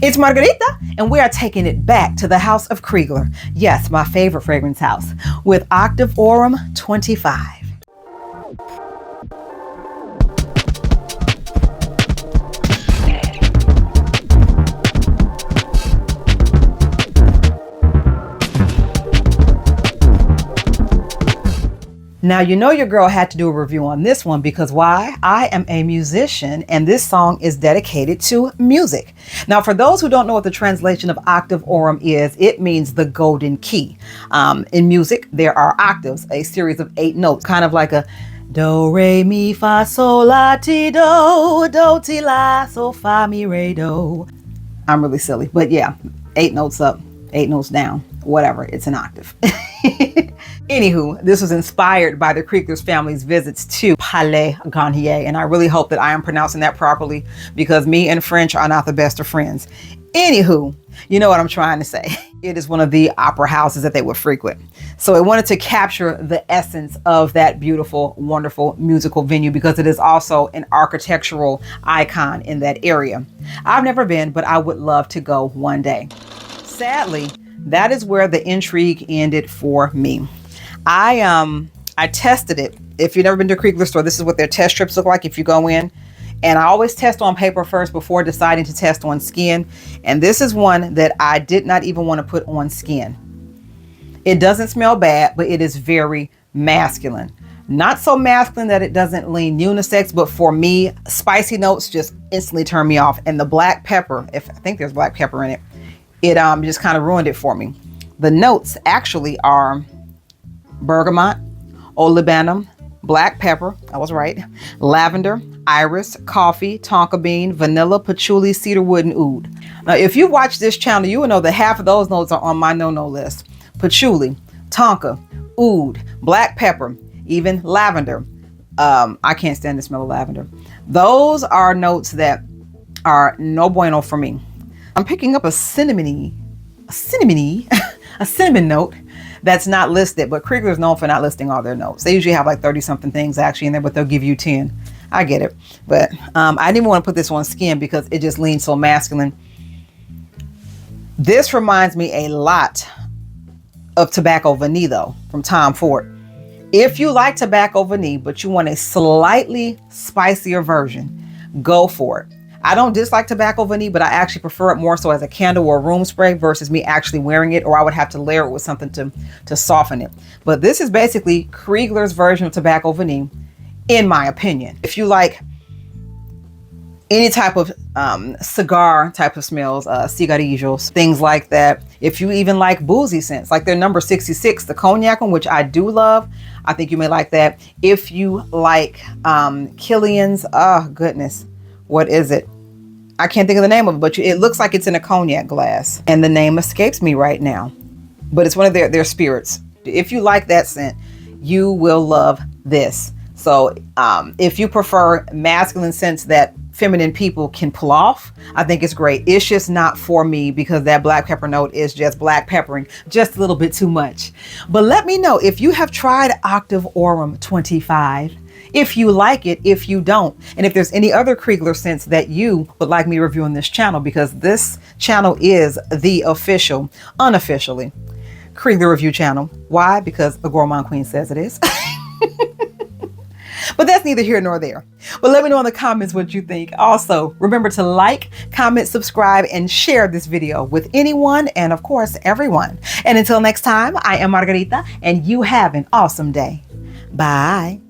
It's Margarita, and we are taking it back to the house of Krigler. Yes, my favorite fragrance house, with Octave Aurum 25. Now, you know your girl had to do a review on this one because why? I am a musician and this song is dedicated to music. Now, for those who don't know what the translation of Octave Aurum is, it means the golden key. In music, there are octaves, a series of 8 notes, kind of like a do, re, mi, fa, sol, la, ti, do, ti, la, so, fa, mi, re, do. I'm really silly, but yeah, 8 notes up, 8 notes down, whatever, it's an octave. Anywho, this was inspired by the Krigler's family's visits to Palais Garnier, and I really hope that I am pronouncing that properly because me and French are not the best of friends. Anywho, you know what I'm trying to say. It is one of the opera houses that they would frequent. So I wanted to capture the essence of that beautiful, wonderful musical venue because it is also an architectural icon in that area. I've never been, but I would love to go one day. Sadly, that is where the intrigue ended for me. I tested it. If you've never been to a Krigler store, this is what their test strips look like if you go in. And I always test on paper first before deciding to test on skin. And this is one that I did not even want to put on skin. It doesn't smell bad, but it is very masculine. Not so masculine that it doesn't lean unisex, but for me, spicy notes just instantly turn me off. And the black pepper, I think there's black pepper in it, it just kind of ruined it for me. The notes actually are bergamot, olibanum, black pepper, I was right, lavender, iris, coffee, tonka bean, vanilla, patchouli, cedarwood, and oud. Now, if you watch this channel, you will know that half of those notes are on my no-no list. Patchouli, tonka, oud, black pepper, even lavender. I can't stand the smell of lavender. Those are notes that are no bueno for me. I'm picking up a cinnamon note that's not listed, but Krigler's known for not listing all their notes. They usually have like 30 something things actually in there, but they'll give you 10. I get it. But I didn't want to put this on skin because it just leans so masculine. This reminds me a lot of Tobacco Vanille though, from Tom Ford. If you like Tobacco Vanille, but you want a slightly spicier version, go for it. I don't dislike Tobacco Vanille, but I actually prefer it more so as a candle or a room spray versus me actually wearing it, or I would have to layer it with something to soften it. But this is basically Krigler's version of Tobacco Vanille, in my opinion. If you like any type of cigar type of smells, cigarillos, things like that. If you even like boozy scents, like their number 66, the cognac one, which I do love, I think you may like that. If you like Killian's, oh goodness, what is it? I can't think of the name of it, but it looks like it's in a cognac glass. And the name escapes me right now. But it's one of their spirits. If you like that scent, you will love this. So if you prefer masculine scents that feminine people can pull off, I think it's great. It's just not for me because that black pepper note is just black peppering just a little bit too much. But let me know if you have tried Octave Aurum 25. If you like it, if you don't, and if there's any other Krigler scents that you would like me to review on this channel, because this channel is the official, unofficially, Krigler review channel. Why? Because the Gourmand Queen says it is. But that's neither here nor there. But let me know in the comments what you think. Also, remember to like, comment, subscribe, and share this video with anyone and, of course, everyone. And until next time, I am Margarita, and you have an awesome day. Bye.